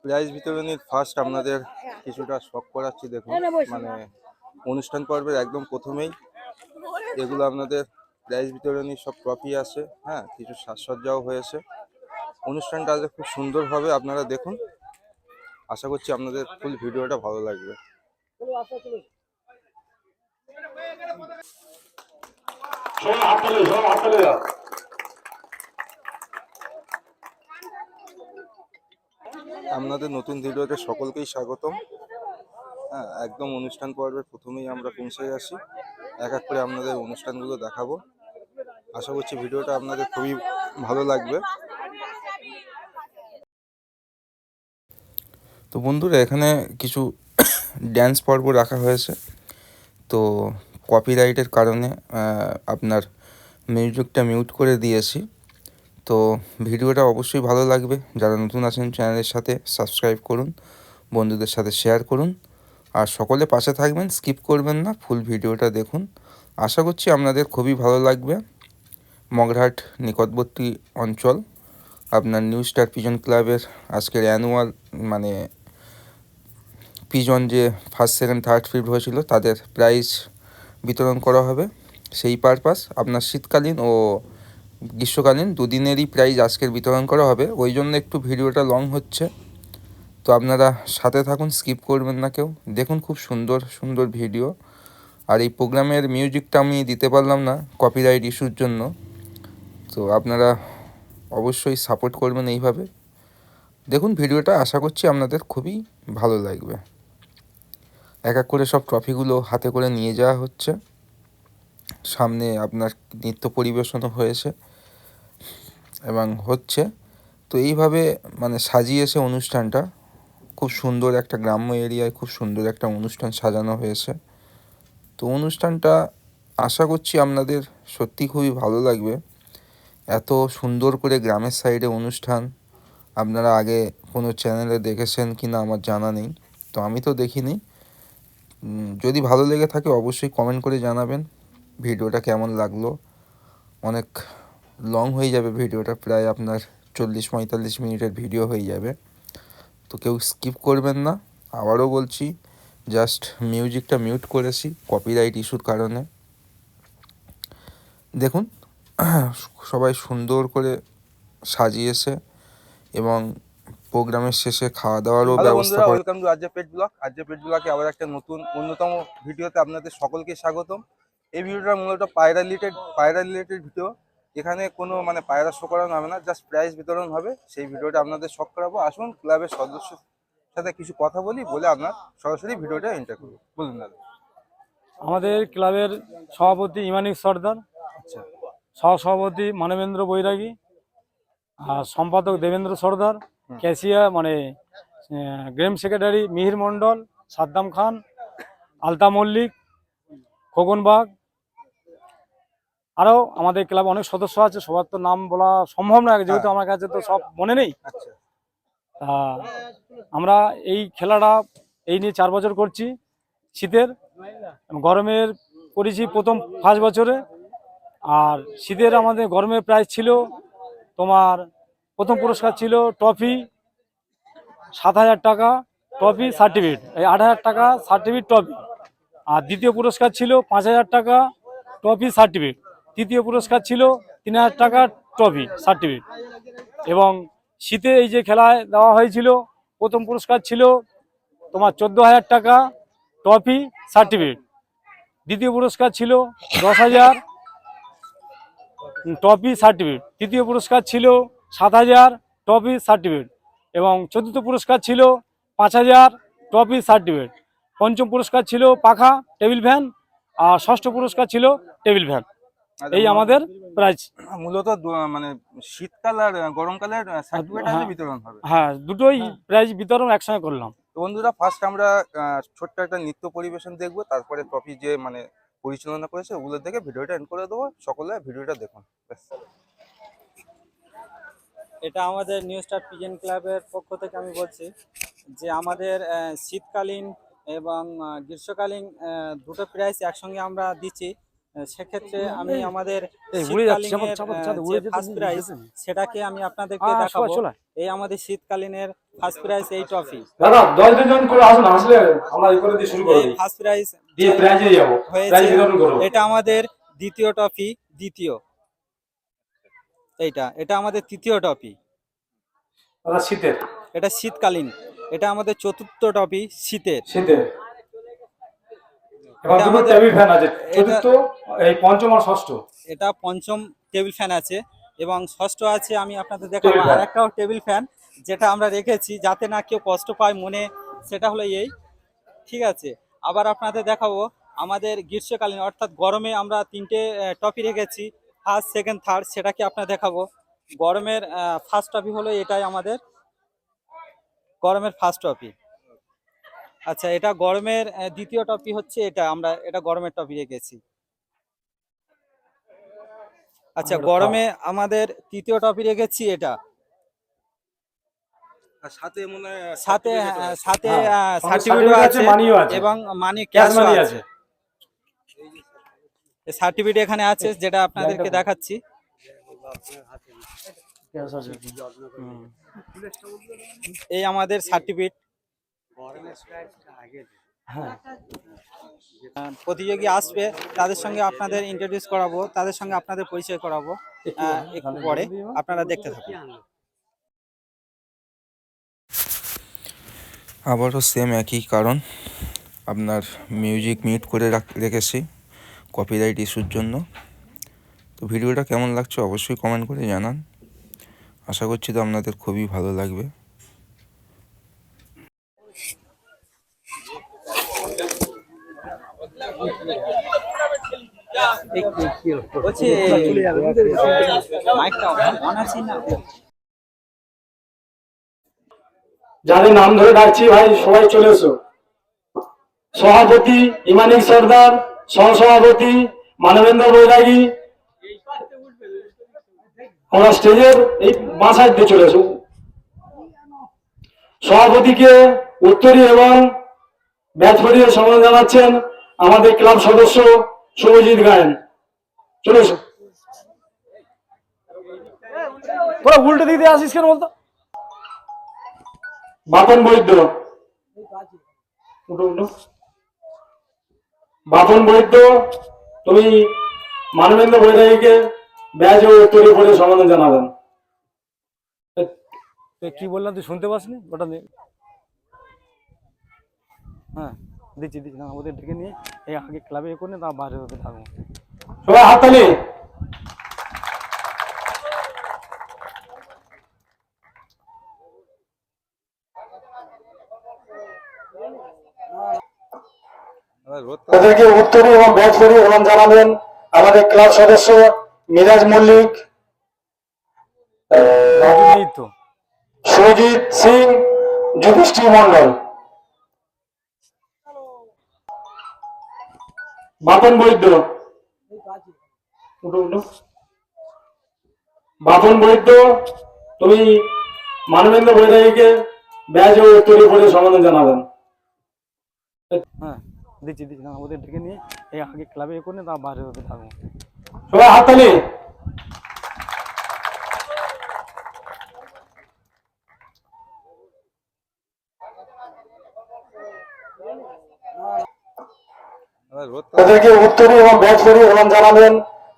Prize বিতরণীর first আপনাদের কিছুটা শখ করাচ্ছি। দেখুন মানে অনুষ্ঠান পর্বের একদম প্রথমেই এগুলো আপনাদের প্রাইজ বিতরণীর সব ট্রফি আছে, হ্যাঁ, কিছু সাজসজ্জাও হয়েছে। অনুষ্ঠানটা আজ খুব সুন্দর হবে, আপনারা দেখুন। আশা করছি আপনাদের ফুল ভিডিওটা ভালো লাগবে। আপনাদের নতুন ভিডিওতে সকলকেই স্বাগতম। হ্যাঁ, একদম অনুষ্ঠান পর্বের প্রথমেই আমরা পৌঁছে গেছি। এক এক করে আপনাদের অনুষ্ঠানগুলো দেখাবো। আশা করছি ভিডিওটা আপনাদের খুবই ভালো লাগবে। তো বন্ধুরা, এখানে কিছু ড্যান্স পর্ব রাখা হয়েছে। তো কপিরাইটের কারণে আপনার মিউজিকটা মিউট করে দিয়েছি। তো ভিডিওটা অবশ্যই ভালো লাগবে। যারা নতুন আছেন চ্যানেলের সাথে সাবস্ক্রাইব করুন, বন্ধুদের সাথে শেয়ার করুন, আর সকলে পাশে থাকবেন, স্কিপ করবেন না, ফুল ভিডিওটা দেখুন। আশা করছি আপনাদের খুবই ভালো লাগবে। মগরাহাট নিকটবর্তী অঞ্চল আপনার নিউ স্টার পিজন ক্লাবের আজকের অ্যানুয়াল মানে পিজন যে ফার্স্ট সেকেন্ড থার্ড ফিফথ হয়েছিল তাদের প্রাইজ বিতরণ করা হবে। সেই পারপাস আপনার শীতকালীন ও গ্রীষ্মকালীন দুদিনেরই প্রাইজ আজকের বিতরণ করা হবে। ওই জন্য একটু ভিডিওটা লং হচ্ছে। তো আপনারা সাথে থাকুন, স্কিপ করবেন না কেউ। দেখুন খুব সুন্দর সুন্দর ভিডিও। আর এই প্রোগ্রামের মিউজিকটা আমি দিতে পারলাম না কপিরাইট ইস্যুর জন্য। তো আপনারা অবশ্যই সাপোর্ট করবেন এইভাবে। দেখুন ভিডিওটা, আশা করছি আপনাদের খুবই ভালো লাগবে। এক এক করে সব ট্রফিগুলো হাতে করে নিয়ে যাওয়া হচ্ছে। সামনে আপনার নৃত্য পরিবেশনও হয়েছে এবং হচ্ছে। তো এইভাবে মানে সাজিয়েছে অনুষ্ঠানটা। খুব সুন্দর একটা গ্রাম্য এরিয়ায় খুব সুন্দর একটা অনুষ্ঠান সাজানো হয়েছে। তো অনুষ্ঠানটা আশা করছি আপনাদের সত্যি খুবই ভালো লাগবে। এত সুন্দর করে গ্রামের সাইডে অনুষ্ঠান আপনারা আগে কোনো চ্যানেলে দেখেছেন কি না আমার জানা নেই। তো আমি তো দেখিনি। যদি ভালো লেগে থাকে অবশ্যই কমেন্ট করে জানাবেন ভিডিওটা কেমন লাগলো। অনেক লং হয়ে যাবে ভিডিওটা, প্রায় আপনার 40-45 মিনিটের ভিডিও হয়ে যাবে। তো কেউ স্কিপ করবেন না। আবারও বলছি, জাস্ট মিউজিকটা মিউট করেছি কপিরাইট ইস্যুর কারণে। দেখুন সবাই সুন্দর করে সাজিয়েছে এবং প্রোগ্রামের শেষে খাওয়া দাওয়ারও ব্যবস্থা করে। Welcome to RJ pet blog. RJ pet ব্লগে আবার একটা নতুন অন্যতম ভিডিওতে আপনাদের সকলকে স্বাগতম। এই ভিডিওটা মূলত পায়রা রিলেটেড ভিডিও। এখানে কোনো মানে পায়রা শো করানো হবে না, জাস্ট প্রাইজ বিতরণ হবে। সেই ভিডিওটা আপনাদের শখ করাবো। আসুন ক্লাবের সদস্যের সাথে কিছু কথা বলে আপনার সরাসরি ভিডিওটা এন্টার করবো। বলুন দাদা। আমাদের ক্লাবের সভাপতি ইমানিক সর্দার, আচ্ছা, সহসভাপতি মানবেন্দ্র বৈরাগী, আর সম্পাদক দেবেন্দ্র সর্দার, ক্যাশিয়ার মানে গ্রাম সেক্রেটারি মিহির মণ্ডল, সাদ্দাম খান, আলতা মল্লিক, খোকন বাগ, আরও আমাদের ক্লাবে অনেক সদস্য আছে। সবার তো নাম বলা সম্ভব নয়, যেহেতু আমার কাছে তো সব মনে নেই। তা আমরা এই খেলাটা এই নিয়ে 4 বছর করছি। শীতের গরমের করেছি প্রথম ফার্স্ট বছরে। আর শীতের আমাদের গরমের প্রাইজ ছিল তোমার, প্রথম পুরস্কার ছিল ট্রফি 7,000 টাকা, ট্রফি সার্টিফিকেট, এই 8,000 টাকা সার্টিফিকেট ট্রফি। আর দ্বিতীয় পুরস্কার ছিল 5,000 টাকা ট্রফি সার্টিফিকেট। তৃতীয় পুরস্কার ছিল 3,000 টাকা ট্রফি সার্টিফিকেট। এবং শীতে এই যে খেলায় দেওয়া হয়েছিল, প্রথম পুরস্কার ছিল তোমার 14,000 টাকা ট্রফি সার্টিফিকেট। দ্বিতীয় পুরস্কার ছিল 10,000 ট্রফি সার্টিফিকেট। তৃতীয় পুরস্কার ছিল 7,000 ট্রফি সার্টিফিকেট। এবং চতুর্থ পুরস্কার ছিল 5,000 ট্রফি সার্টিফিকেট। পঞ্চম পুরস্কার ছিল পাখা টেবিল ফ্যান। আর ষষ্ঠ পুরস্কার ছিল টেবিল ফ্যান। এই আমাদের প্রাইজ। মূলত মানে শীতকাল আর গরমকালের সার্টিফিকেট বিতরণ হবে। হ্যাঁ, দুটোই প্রাইজ বিতরণ একসঙ্গে করলাম। তো বন্ধুরা, ফার্স্ট আমরা ছোট্ট একটা নৃত্য পরিবেশন দেখবো, তারপরে ট্রফি যে মানে পরিচালনা করেছে ওগুলো দেখে ভিডিওটা এন্ড করে দেবো। সকলে ভিডিওটা দেখুন। এটা আমাদের নিউ স্টার পিজন ক্লাবের পক্ষ থেকে আমি বলছি যে আমাদের শীতকালীন এবং গ্রীষ্মকালীন দুটো প্রাইজ একসঙ্গে আমরা দিচ্ছি। সেক্ষেত্রে আমি আমাদের শীতকালীনের যে ফার্স্ট প্রাইজ সেটাকে আমি আপনাদেরকে দেখাবো। এই আমাদের শীতকালীনের ফার্স্ট প্রাইজ এই ট্রফি। দাদা 10 জন করে আসুন, আসলে আমরা এই করে দিয়ে শুরু করে এই দিই, ফার্স্ট প্রাইজ দিয়ে প্রাইজে যাব, প্রাইজ হয়েছে। বিতরণ করব। এটা আমাদের দ্বিতীয় ট্রফি, দ্বিতীয় এটা আমাদের তৃতীয় ট্রফি। দাদা শীতের, এটা শীতকালীন, এটা আমাদের চতুর্থ ট্রফি শীতের। শীতের এবার এটা দুটো আমাদের টেবিল ফ্যান আছে, এটা চতুর্থ, এই পঞ্চম আর ষষ্ঠ। এটা পঞ্চম টেবিল ফ্যান আছে এবং ষষ্ঠ আছে, আমি আপনাদের দেখাবো টেবিল ফ্যান। আর একটাও টেবিল ফ্যান যেটা আমরা রেখেছি যাতে না কেউ কষ্ট পায় মনে, সেটা হলো এই, ঠিক আছে। আবার আপনাদের দেখাবো আমাদের গ্রীষ্মকালীন অর্থাৎ গরমে আমরা তিনটে টপি রেখেছি, ফার্স্ট সেকেন্ড থার্ড, সেটাকে আপনার দেখাবো। গরমের ফার্স্ট টপি হলো এটাই আমাদের গরমের ফার্স্ট টপি। আচ্ছা, এটা গরমের দ্বিতীয় টপি হচ্ছে এটা গরমের টপি রেখেছি। আচ্ছা, গরমে আমাদের তৃতীয় টপি রেখেছি এটা, সাথে মনে হয় সাথে সাথে হ্যাঁ, সার্টিফিকেট certificate আছে মানিও আছে এবং মানি ক্যাশ ক্যাশও মানি আছে। আছে। সার্টিফিকেট এখানে আছে যেটা আপনাদেরকে দেখাচ্ছি। এই আমাদের সার্টিফিকেট। হ্যাঁ, প্রতিযোগী আসবে, তাদের সঙ্গে আপনাদের ইন্ট্রোডিউস করাবো, তাদের সঙ্গে আপনাদের পরিচয় করাবো একটু পরে, আপনারা দেখতে থাকুন। আবারও সেম একই কারণ, আপনার মিউজিক মিউট করে রেখেছি কপিরাইট ইস্যুর জন্য। তো ভিডিওটা কেমন লাগছে অবশ্যই কমেন্ট করে জানান, আশা করছি তো আপনাদের খুবই ভালো লাগবে। বলছি মাইকটা অন আছে না? যাদের নাম ধরে ডাকছি ভাই সবাই চলে এসো। সভাপতি ইমানিক সর্দার, সহসভাপতি মানবেন্দ্র বৈরাগী, আমরা স্টেজের এই বাঁ সাইড দিয়ে চলে এসো। সভাপতিকে উত্তরী এবং ব্যাচ পরিয়ে সম্মান জানাচ্ছেন আমাদের ক্লাব সদস্য শুভজিৎ গায়েন, চলে এসো। তোরা উল্টো দিক দিয়ে আসিস কেন বলতো? বাপন বৈদ্য, উঠো উঠো। বাপন বৈদ্য, তুমি মানবেন্দ্র বৈরাগীকে ব্যাচ ও উত্তরী পরে সম্মান জানাবেন। কি বললাম তুই শুনতে পাসনি? ওটা হ্যাঁ দিচ্ছি না, ওদের ডেকে নিয়ে এই আগে ক্লাবে এ করে তা বাইরে ওদের থাকবো। সবাই হাততালি। তাদেরকে উত্তরী এবং ব্যাচ পরিয়ে এবং জানাবেন আমাদের ক্লাব সদস্য মিরাজ মল্লিক, সুজিত সিং, যুধিষ্ঠির মন্ডল। বাপন বৈদ্য, উঠো উঠো। বাপন বৈদ্য, তুমি মানবেন্দ্র বৈরাগীকে ব্যাচ ও উত্তরী পরে সম্মান জানাবেন। হ্যাঁ দিচ্ছি না, ওদের ডেকে নিয়ে এই আগে ক্লাবে এ করে তা বাইরে ওদের থাকবো। সবাই হাততালি। তাদেরকে উত্তরী এবং ব্যাচ পরিয়ে এবং জানাবেন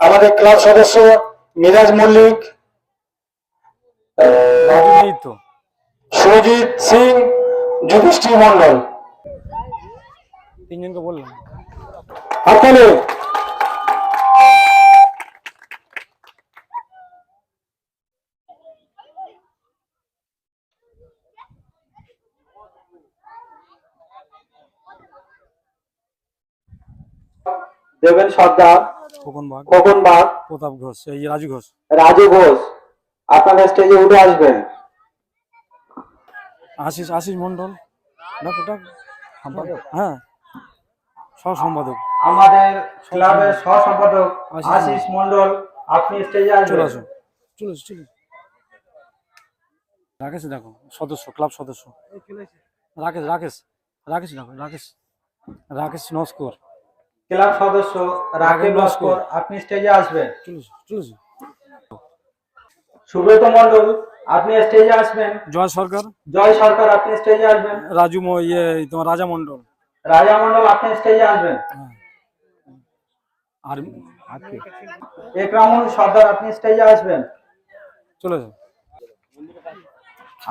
আমাদের ক্লাব সদস্য মিরাজ মল্লিক, সুজিত সিং, যুধিষ্ঠির মন্ডল। তিনজনকে বললাম হাততালি। দেবেন সর্দার, খোকন বাগ, প্রতাপ ঘোষ, এই রাজু ঘোষ, রাজু ঘোষ আপনারা স্টেজে উঠে আসবেন। আশিস মন্ডল, হ্যাঁ সহ সম্পাদক, আমাদের ক্লাবের সহ সম্পাদক আশিস মন্ডল, আপনি স্টেজে চলে আসবেন। আসুন, চলে আসুন। রাকেশ দেখো সদস্য, ক্লাব সদস্য রাকেশ নস্কর, ক্লাব সদস্য রাকেব লস্কর, আপনি স্টেজে আসবেন। চলে আসুন। সুব্রত মন্ডল, আপনি স্টেজে আসবেন। জয় সরকার, জয় সরকার আপনি স্টেজে আসবেন। রাজু তোমার রাজা মন্ডল। রাজা মন্ডল আপনি স্টেজে আসবেন। হ্যাঁ। আর একরামুল সর্দার আপনি স্টেজে আসবেন। চলে যাও,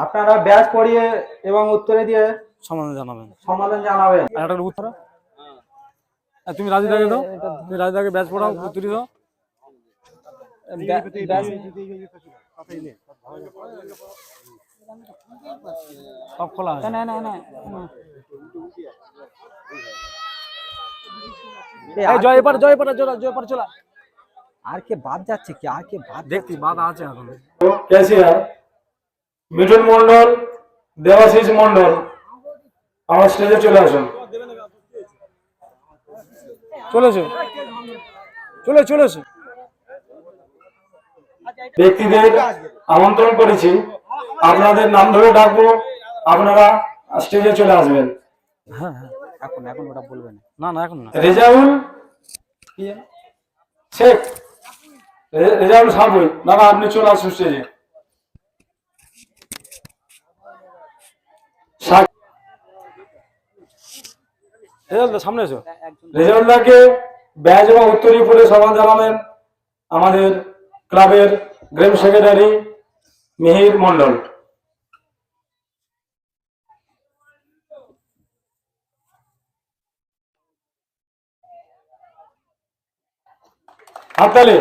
আপনারা ব্যাচ পড়িয়ে এবং উত্তরে দিয়ে সমাধান জানাবেন। সমাধান জানাবেন। আর একটা উত্তর তুমি রাজুদাকে দাও, তুমি রাজুদাকে ব্যাচ পড়াও, উত্তরি দাও। সব খোলা আছে। না না না জয় এপার চলা। আর কে বাদ যাচ্ছে কি, আর কে বাদ দেখতি বাধা আছে এখন। ক্যাশিয়ার মিঠুন মন্ডল, দেবাশিস মন্ডল আমার স্টেজে চলে আসুন। চলেছে। ব্যক্তিদের আমন্ত্রণ করেছি, আপনাদের নাম ধরে ডাকবো, আপনারা স্টেজে চলে আসবেন। হ্যাঁ এখন ওটা বলবেন না এখন না। রেজাউল শেখ, রেজাউল সাবুই, দাদা আপনি চলে আসুন স্টেজে। সামনে এসো। রেজাউলদাকে ব্যাজ এবং উত্তরী পরে সভা জানাবেন আমাদের ক্লাবের গ্রাম সেক্রেটারি মিহির মন্ডল। হাততালি।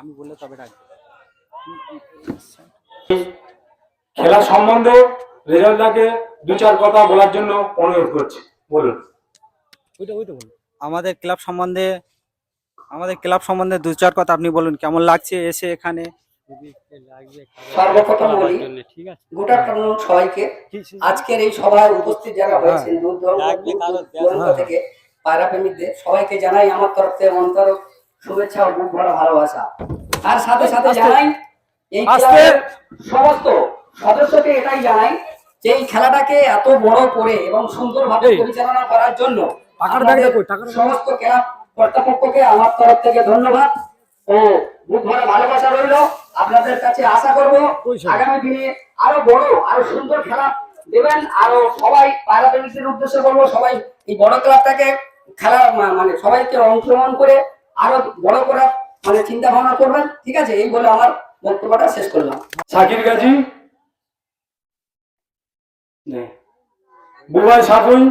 আমি বললে তবে ডাকবে। খেলা সম্বন্ধে রেজাউলদাকে 2-4 কথা বলার জন্য অনুরোধ করছি, বলুন। আমাদের ক্লাব সম্বন্ধে 2-4 কথা আপনি বলুন, কেমন লাগছে এসে এখানে? সর্বপ্রথম বলি গুড আফটারনুন সবাইকে। আজকের এই সভায় উপস্থিত যারা হয়েছেন দূর দূরান্ত থেকে পায়রা প্রেমিকদের সবাইকে জানাই আমার তরফ থেকে অন্তরক শুভেচ্ছা ও বুক ভরা ভালোবাসা। আর সাথে সাথে জানাই এই ক্লাবের সমস্ত সদস্যকে এটাই জানাই যে এই খেলাটাকে এত বড় করে এবং সুন্দরভাবে পরিচালনা করার জন্য সমস্ত ক্লাব কর্তৃপক্ষকে আমার তরফ থেকে ধন্যবাদ ও বুক ভরা ভালোবাসা রইল। আপনাদের কাছে আশা করব আগামী দিনে আরো বড় আরো সুন্দর খেলা দেবেন। আরো সবাই পায়রা প্রেমিকদের উদ্দেশ্যে বলবো, সবাই এই বড় ক্লাবটাকে খেলা মানে সবাইকে অংশগ্রহণ করে আরো বড় করার মানে চিন্তা ভাবনা করবেন। ঠিক আছে, এই বলে আমার বক্তব্যটা শেষ করলাম। শাকির গাজী, বুবাই সাপুই,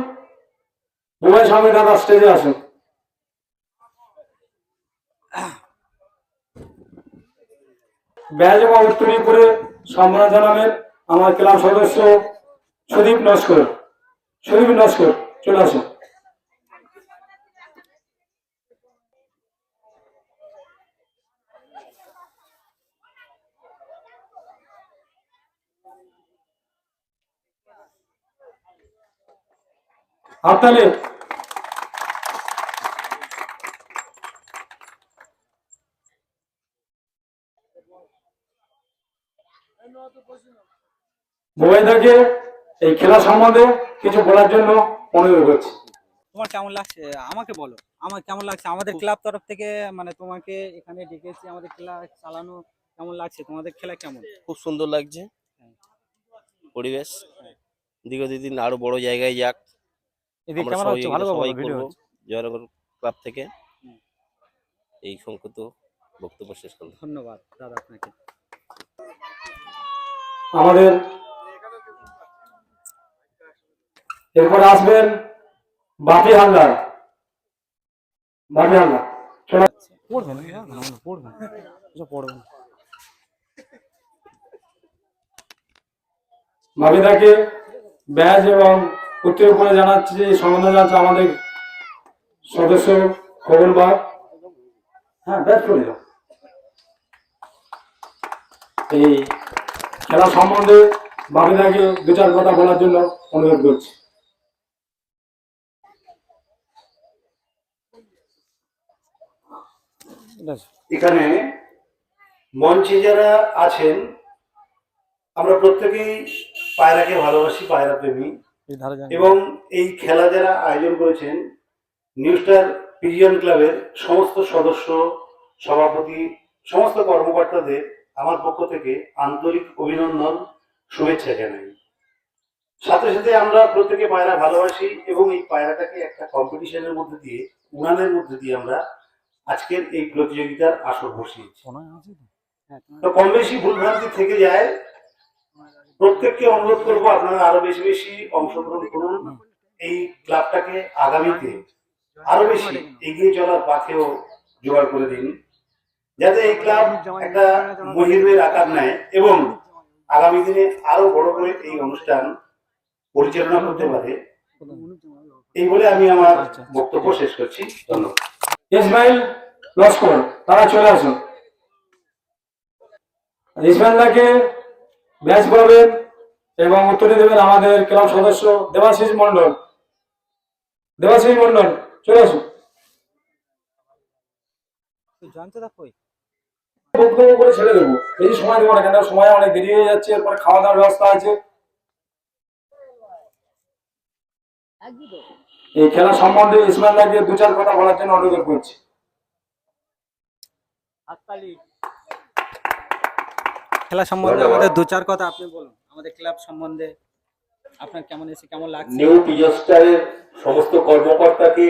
দাদা স্টেজে আসুন। ব্যাজ এবং উত্তরী করে সম্মান জানাবেন আমার ক্লাব সদস্য সুদীপ নস্কর চলে আসুন। হাততালি। বুবাইদাকে এই খেলা সম্বন্ধে কিছু বলার জন্য অনুরোধ করছি। তোমার কেমন লাগছে আমাকে বলো, আমার কেমন লাগছে আমাদের ক্লাব তরফ থেকে, মানে তোমাকে এখানে ডেকেছি, আমাদের খেলা চালানো কেমন লাগছে, তোমাদের খেলা কেমন? খুব সুন্দর লাগছে পরিবেশ, দীর্ঘদিন আরো বড় জায়গায় যাক আমরা সবাই করবো জয়নগর ক্লাব থেকে। এই সংক্ষিপ্ত বক্তব্য শেষ করলাম। ধন্যবাদ দাদা আপনাকে। আমাদের এরপর আসবেন বাপি হালদার। বাপিদাকে ব্যাজ এবং উত্তর করে জানাচ্ছি, সম্বন্ধে জানাচ্ছে আমাদের সদস্য খবর বাগ। হ্যাঁ, ব্যাজ করে যাও। এই খেলা সম্বন্ধে বাপিদাকে 2-4 কথা বলার জন্য অনুরোধ করছি। এখানে মঞ্চে যারা আছেন আমরা প্রত্যেকেই পায়রাকে ভালোবাসি, পায়রা প্রেমী, এবং এই খেলা যারা আয়োজন করেছেন নিউ স্টার পিজিএন ক্লাবের সমস্ত সদস্য, সভাপতি, সমস্ত কর্মকর্তাদের আমার পক্ষ থেকে আন্তরিক অভিনন্দন, শুভেচ্ছা জানাই। সাথে সাথে আমরা প্রত্যেকে পায়রা ভালোবাসি এবং এই পায়রাটাকে একটা কম্পিটিশনের মধ্যে দিয়ে, উড়ানের মধ্যে দিয়ে আমরা আজকের এই প্রতিযোগিতার আসর বসিয়েছি। তো কম বেশি ভুলভ্রান্তি থেকে যায়, প্রত্যেককে অনুরোধ করবো আপনারা আরো বেশি বেশি অংশগ্রহণ করুন। এই ক্লাবটাকে আগামীতে আরো বেশি এগিয়ে চলার পাথেও জোগাড় করে দিন, যাতে এই ক্লাব একটা মহিমের আকার নেয় এবং আগামী দিনে আরো বড় করে এই অনুষ্ঠান পরিচালনা করতে পারে। এই বলে আমি আমার বক্তব্য শেষ করছি। ধন্যবাদ। ইসমাইল লস্কর, তারা চলে আসুন। ইসমাইলদাকে ব্যাচ পড়াবেন এবং উত্তরে দেবেন আমাদের ক্লাব সদস্য দেবাশিস মন্ডল। দেবাশিস মন্ডল চলে আসুন। বক্তব্য করে ছেড়ে দেবো, বেশি সময় দেবো না, কেন সময় অনেক দেরি হয়ে যাচ্ছে, এরপরে খাওয়া দাওয়ার ব্যবস্থা আছে। এই খেলা সম্বন্ধে ইসমাইলদাকে 2-4 কথা বলার জন্য অনুরোধ করছি। খেলা সম্বন্ধে আমাদের 2-4 কথা আপনি বলুন, আমাদের ক্লাব সম্বন্ধে আপনার কেমন এসে কেমন লাগছে। নিউ পিজন স্টারের সমস্ত কর্মকর্তাকে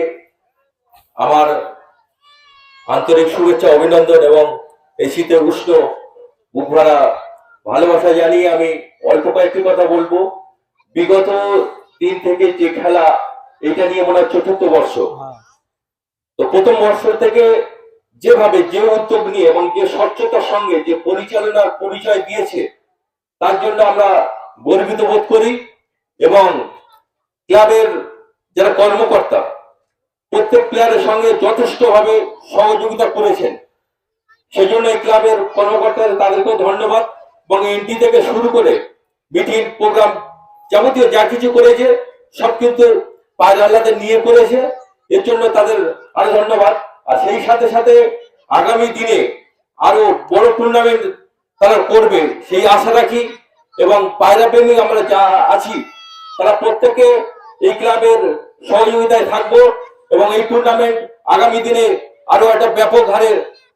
আমার আন্তরিক শুভেচ্ছা, অভিনন্দন এবং এই শীতের উষ্ণ বুক ভরা ভালোবাসা জানিয়ে আমি অল্প কয়েকটি কথা বলবো। বিগত দিন থেকে যে খেলা, এটা নিয়ে মনে হয় 4র্থ বর্ষ। তো প্রথম বর্ষ থেকে যেভাবে যে উদ্যোগ নিয়ে এবং যে স্বচ্ছতার সঙ্গে যে পরিচালনার পরিচয় দিয়েছে, তার জন্য আমরা গর্বিত বোধ করি এবং ক্লাবের যারা কর্মকর্তা প্রত্যেক প্লেয়ারের সঙ্গে যথেষ্টভাবে সহযোগিতা করেছেন, সেজন্য এই ক্লাবের কর্মকর্তাদের তাদেরকেও ধন্যবাদ। এবং এন্ট্রি থেকে শুরু করে মিটিং প্রোগ্রাম যাবতীয় যা কিছু করেছে সব কিন্তু পায়ের আল্লাদের নিয়ে করেছে, এর জন্য তাদের আরো ধন্যবাদ। আর সেই সাথে সাথে আগামী দিনে আরো বড় টুর্নামেন্ট তারা করবে সেই আশা রাখি এবং পায়রা প্রেমী আমরা যা আছি তারা প্রত্যেকে এই ক্লাবের সহযোগিতায় থাকবো এবং এই টুর্নামেন্ট আগামী দিনে আরো একটা ব্যাপক হারে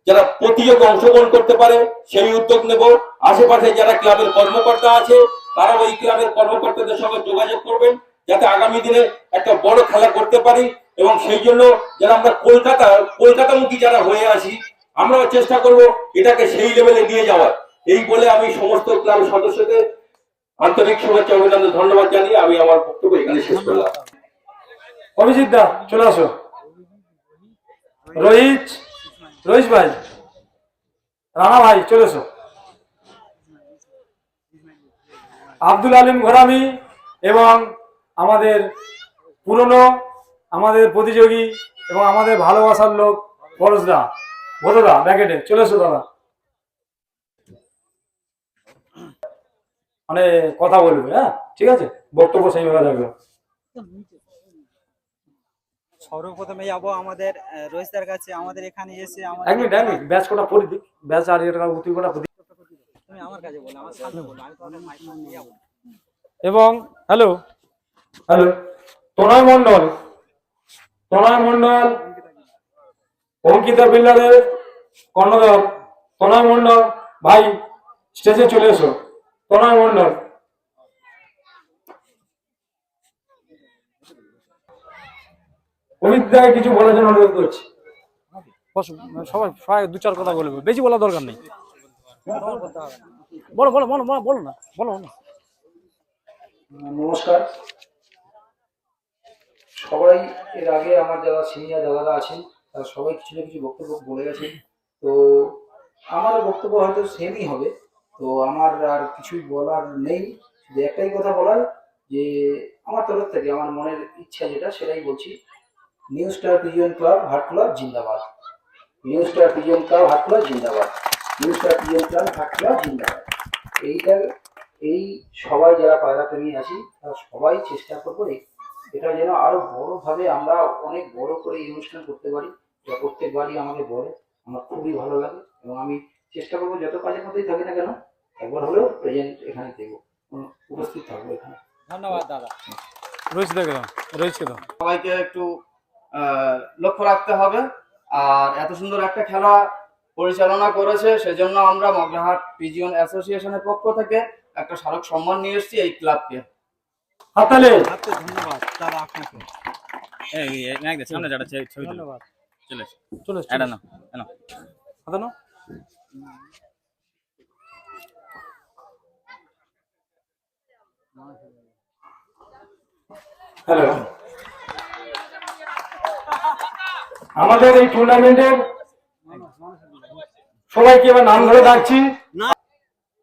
যারা প্রতিযোগী অংশগ্রহণ করতে পারে সেই উদ্যোগ নেব। আশেপাশে যারা ক্লাবের কর্মকর্তা আছে তারাও এই ক্লাবের কর্মকর্তাদের সঙ্গে যোগাযোগ করবেন, যাতে আগামী দিনে একটা বড় খেলা করতে পারি। এবং সেই জন্য যারা আমরা কলকাতামুখী যারা হয়ে আছি, আমরাও চেষ্টা করব এটাকে সেই লেভেলে নিয়ে যাওয়ার। এই বলে আমি সমস্ত ক্লাব সদস্যদের আন্তরিক শুভেচ্ছা, অভিনন্দন, ধন্যবাদ জানিয়ে আমি আমার বক্তব্য এখানে শেষ করলাম। অভিজিৎ দা চলে আসো। রোহিত ভাই, রানা ভাই চলে এসো। আব্দুল আলিম ঘোরামি এবং আমাদের পুরনো, আমাদের প্রতিযোগী এবং আমাদের ভালোবাসার লোক বরজদা, ভোদা ব্যাকেটে চলে এসো দাদা। মানে কথা বলবে, হ্যাঁ ঠিক আছে, বক্তব্য সেইভাবে থাকবে। সর্বপ্রথমে যাবো আমাদের রোহিতদার কাছে। আমাদের এখানে এসে এক মিনিট ব্যাচ কোটা পড়ি দিক, ব্যাচ আর এটা উত্তর কোটা পড়ি। তুমি আমার কাছে বলো, আমার সামনে বলো, আমি তোমাদের মাইক নিয়ে যাবো। এবং হ্যালো তনয় মন্ডল, অঙ্কিতা বিল্লারের কর্ণধার তনয় মন্ডল ভাই স্টেজে চলে এসো। তনয় মন্ডল, অমিতদাকে কিছু বলার জন্য অনুরোধ করছি। সবাই 2-4 কথা বলবে, বেশি বলার দরকার নেই। বলো বলো বলো বলো না, বলো না। নমস্কার সবাই। এর আগে আমার যারা সিনিয়র দাদারা আছেন তারা সবাই কিছু না কিছু বক্তব্য বলে গেছেন, তো আমার বক্তব্য হয়তো সেমই হবে। তো আমার আর কিছুই বলার নেই, শুধু একটাই কথা বলার, যে আমার তরফ থেকে আমার মনের ইচ্ছা যেটা সেটাই বলছি। New star pigeon club Hatkhola জিন্দাবাদ। New star pigeon club Hatkhola জিন্দাবাদ। New star pigeon club Hatkhola জিন্দাবাদ। এই সবাই যারা পায়রা প্রেমী আছি তারা সবাই চেষ্টা করবো এটা যেন আরো বড় ভাবে আমরা অনেক বড় করে এই অনুষ্ঠান করতে পারি। যা প্রত্যেকবারই আমাকে বলে, আমার খুবই ভালো লাগে এবং আমি চেষ্টা করবো যত কাজের মধ্যেই থাকি না কেন একবার হলেও প্রেজেন্ট এখানে দেবো, উপস্থিত থাকবো এখানে। ধন্যবাদ দাদা। রোহিত দাও, রোহিতকে দাও। সবাইকে একটু লক্ষ্য রাখতে হবে। আর এত সুন্দর একটা খেলা পরিচালনা করেছে, সেজন্য আমরা মগরাহাট পিজিয়ন অ্যাসোসিয়েশনের পক্ষ থেকে একটা স্মারক সম্মান নিয়ে এসেছি এই ক্লাবকে। হাততালি। ধন্যবাদ দাদা আপনাকে। সামনে যারা ছবি ধন্যবাদ। চলে চলে এটা না না হাতে নাও। হ্যালো, আমাদের এই টুর্নামেন্টের সবাইকে এবার নাম ধরে ডাকছি।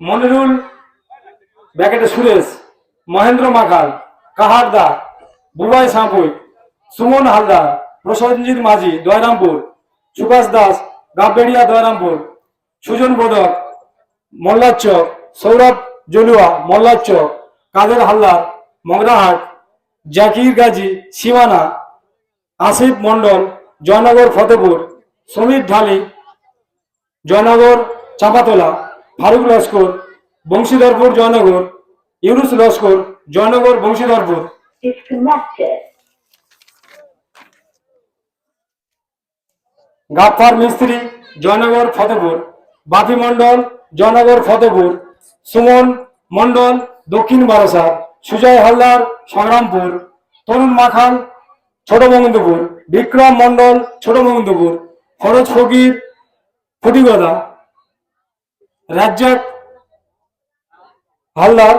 মনিরুল ব্যাকেটে সুরেশ, মহেন্দ্র মাকাল, কাহারদা, বুবাই সাঁপুই, সুমন হালদার, প্রসেনজিৎ মাঝি দয়রামপুর, সুভাষ দাস গাববেড়িয়া দয়রামপুর, সুজন বোধক মোল্লার চক, সৌরভ জলুয়া মোল্লার চক, কাদের হালদার মগরাহাট, জাকির গাজী সীমানা, আসিফ মন্ডল জয়নগর ফতেপুর, সমীর ঢালি জয়নগর চাঁপাতলা, ফারুক লস্কর বংশীধরপুর জয়নগর, ইউনুস লস্কর জয়নগর বংশীধরপুর, গাফফার মিস্ত্রি জয়নগর ফতেপুর, বাপি মন্ডল জয়নগর ফতেপুর, সুমন মন্ডল দক্ষিণ বারাসাত, সুজয় হালদার সংগ্রামপুর, তরুণ মাখান ছোট মঙ্গলপুর, বিক্রম মন্ডল ছোট মঙ্গলপুর, ফরজ ফকির ফটিগদা, রাজ্জাক হালদার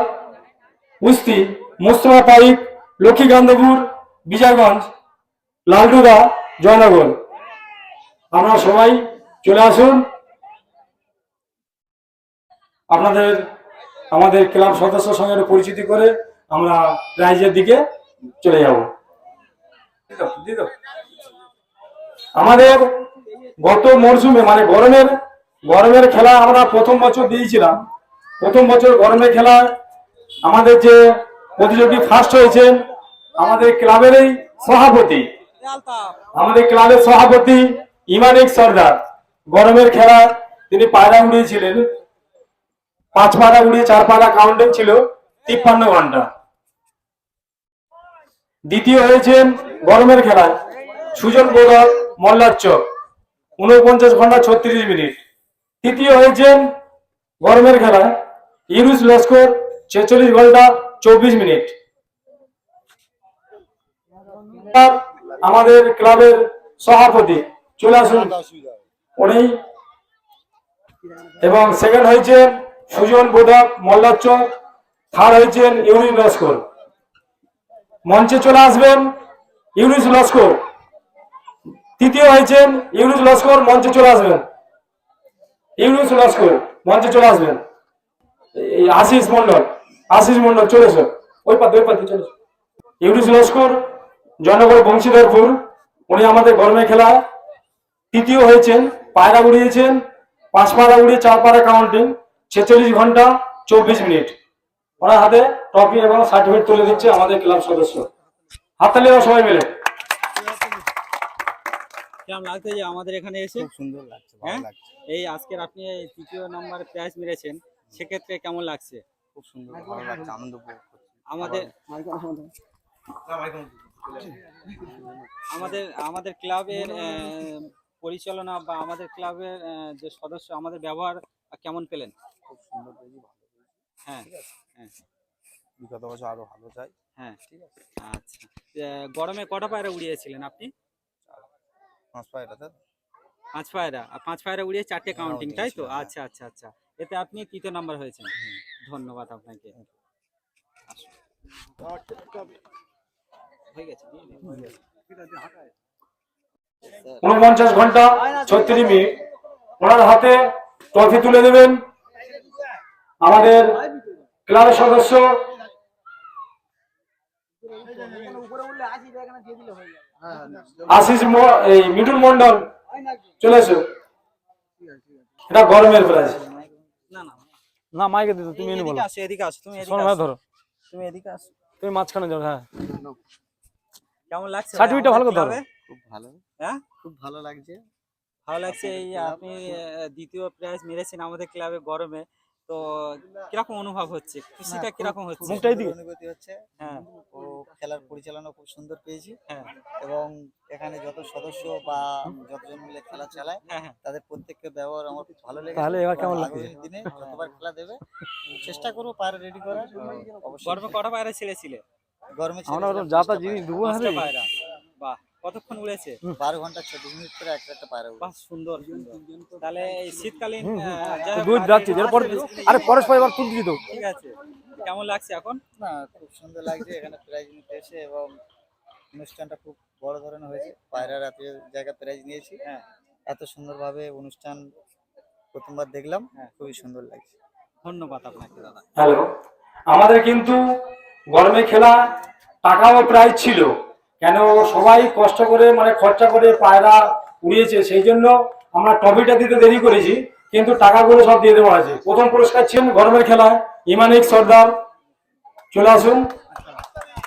উস্তি, মুস্তফা পাইক লক্ষ্মীকান্তপুর বিজয়গঞ্জ, লালটুদা জয়নগর। আপনারা সবাই চলে আসুন, আপনাদের আমাদের ক্লাব সদস্যের সঙ্গে পরিচিতি করে আমরা প্রাইজের দিকে চলে যাব। আমাদের গত মরশুমে মানে গরমের খেলা আমরা প্রথম বছর দিয়েছিলাম। প্রথম বছর গরমের খেলা আমাদের যে প্রতিযোগী ফার্স্ট হয়েছেন আমাদের ক্লাবেরই সভাপতি, আমাদের ক্লাবের সভাপতি ইমানিক সর্দার। গরমের খেলা তিনি পায়রা উড়িয়েছিলেন, 5 পায়রা উড়িয়ে 4 পায়রা কাউন্টিং ছিল 53 ঘন্টা। দ্বিতীয় হয়েছেন গরমের খেলায় সুজন বোধক মোল্লার চক, 49 ঘন্টা 36 মিনিট। তৃতীয় হয়েছেন গরমের খেলায় ইউনুস লস্কর, 46 ঘন্টা 24 মিনিট। আমাদের ক্লাবের সভাপতি চলে আসুন উনি। এবং সেকেন্ড হয়েছেন সুজন বোধক মোল্লার চক, থার্ড হয়েছেন ইউনুস লস্কর। মঞ্চে চলে আসবেন ইউনুস লস্কর। তৃতীয় হয়েছেন ইউনুস লস্কর, মঞ্চে চলে আসবেন। ইউনুস লস্কর মঞ্চে চলে আসবেন। আশিস মন্ডল চলে এসো, ওই পাতে চলে এসো। ইউনুস লস্কর জয়নগর বংশীধরপুর, উনি আমাদের গরমের খেলা তৃতীয় হয়েছেন। পায়রা উড়িয়েছেন 5 পায়রা উড়িয়ে 4 পায়রা কাউন্টিং, 46 ঘন্টা 24 মিনিট। ওনার হাতে ট্রফি এবং সার্টিফিকেট তুলে দিচ্ছে আমাদের ক্লাব সদস্য। হাততালি দাও সবাই মিলে। কেমন লাগছে যে আমাদের এখানে এসে? খুব সুন্দর লাগছে, ভালো লাগছে। এই আজকের আপনি এই তৃতীয় নাম্বার প্রাইজ মেরেছেন, সেক্ষেত্রে কেমন লাগছে? খুব সুন্দর, ভালো লাগছে, আনন্দ উপভোগ করছি। আমাদের ক্লাবের পরিচালনা বা আমাদের ক্লাবের যে সদস্য আমাদের ব্যবহার কেমন পেলেন? খুব সুন্দর, হ্যাঁ হ্যাঁ, বিগত বছর আরো ভালো চাই। হ্যাঁ ঠিক আছে। আচ্ছা, গরমে কটা পায়রা উড়িয়েছিলেন আপনি? 5 পায়রা। 5 পায়রা উড়িয়ে 4টে কাউন্টিং, তাই তো? আচ্ছা আচ্ছা আচ্ছা, এতে আপনি তৃতীয় নাম্বার হয়েছেন। ধন্যবাদ আপনাকে। হয়ে গেছে 49 ঘন্টা 36 মিনিট। ওনার হাতে ট্রফি তুলে দেবেন আমাদের ক্লাবের সদস্য আশিস মিঠুন মন্ডল। চলে এসো, এটা গরমের প্রাইজ। না মাইকে দিতে তুমি এনে বলো। এদিকে আসো, তুমি ধরো, তুমি এদিকে আসো, তুমি মাঝখানে যাও। হ্যাঁ, কেমন লাগছে? সার্টিফিকেটটা ভালো করে ধরো। খুব ভালো। হ্যাঁ, খুব ভালো লাগছে। ভালো লাগছে। এই আপনি দ্বিতীয় প্রাইজ মেরেছেন আমাদের ক্লাবে গরমে, তো কিরকম অনুভব হচ্ছে, খুশিটা কিরকম হচ্ছে? মুখটাই দিকে অনুভূতি হচ্ছে। হ্যাঁ ও খেলার পরিচালনা খুব সুন্দর পেয়েছি হ্যাঁ এবং এখানে যত সদস্য বা যতজন মিলে খেলা চালায় হ্যাঁ হ্যাঁ। তাদের প্রত্যেকের ব্যবহার আমার খুব ভালো লেগেছে। তাহলে এবার কেমন এবং লাগছে? আগামী দিনে যতবার খেলা দেবে চেষ্টা করবো পায়রা রেডি করার। অবশ্যই গরমে কটা পায়রা ছেড়েছিলে? গরমে আমরা ওরকম ছেড়েছিলাম যা তা 5টা জিনিস পায়রা। দেবো না 5টা পায়রা, বাহ কতক্ষণ উড়েছে? 12 ঘন্টা 24 মিনিট করে একটা পায়রা উড়ে। বাহ সুন্দর সুন্দর। তাহলে এই শীতকালীন যাই হোক, দুধ যাচ্ছে এরপর আরে পরস্পর এবার তুলছি তো ঠিক আছে, কেমন লাগছে এখন? না খুব সুন্দর লাগছে এখানে প্রাইজ নিতে এসে এবং অনুষ্ঠানটা খুব বড় ধরনের হয়েছে। পায়রার এত জায়গা প্রাইজ নিয়েছি। হ্যাঁ এত সুন্দরভাবে অনুষ্ঠান প্রথমবার দেখলাম, খুবই সুন্দর লাগছে। ধন্যবাদ আপনাকে দাদা। হ্যালো, আমাদের কিন্তু গরমে খেলা টাকাও প্রাইজ ছিল, কেন সবাই কষ্ট করে মানে খরচা করে পায়রা উড়িয়েছে, সেই জন্য আমরা ট্রফিটা দিতে দেরি করেছি, কিন্তু টাকাগুলো সব দিয়ে দেওয়া আছে। প্রথম পুরস্কার ছিলেন গরমের খেলায় ইমানিক সর্দার, চলে আসুন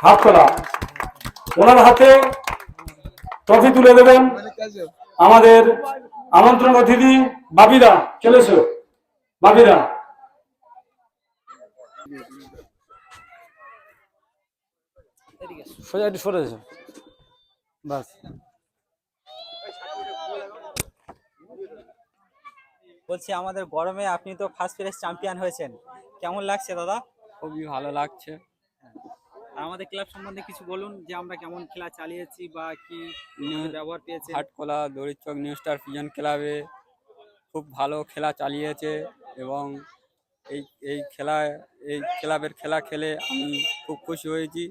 হাততলা, ওনার হাতে ট্রফি তুলে দেবেন আমাদের আমন্ত্রণ অতিথি বাবিদা, চলে এসো বাবিদা। সোজা একটু সরে এসো বাস। বলছি আমাদের গরমে আপনি তো ফার্স্ট প্রাইজ চ্যাম্পিয়ন হয়েছেন, কেমন লাগছে দাদা? খুবই ভালো লাগছে। আর আমাদের ক্লাব সম্বন্ধে কিছু বলুন, যে আমরা কেমন খেলা চালিয়েছি বা কি ব্যবহার পেয়েছে। হাটকোলা দড়িচক নিউ স্টার পিজন ক্লাবে খুব ভালো খেলা চালিয়েছে এবং এই এই খেলায় এই ক্লাবের খেলা খেলে আমি খুব খুশি হয়েছি,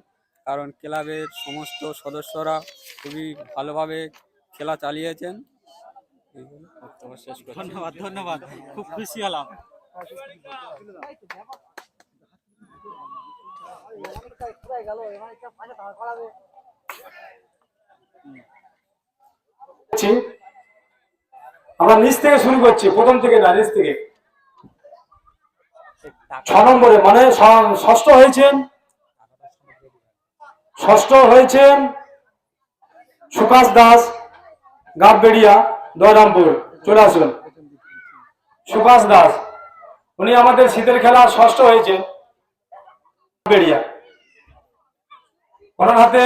কারণ ক্লাবের সমস্ত সদস্যরা খুবই ভালোভাবে খেলা চালিয়েছেন। এই বলে বক্তব্য শেষ করছি। ধন্যবাদ ধন্যবাদ, খুব খুশি হলাম। আমরা নিচ থেকে শুরু করছি, প্রথম থেকে না, নিচ থেকে। 6 নম্বরে মানে ষষ্ঠ হয়েছেন সুকাশ দাস, গাববেড়িয়া, দয়রামপুর, চলে আসুন। সুকাশ দাস উনি আমাদের শীতের খেলা ষষ্ঠ হয়েছে বেড়িয়া। ওনার হাতে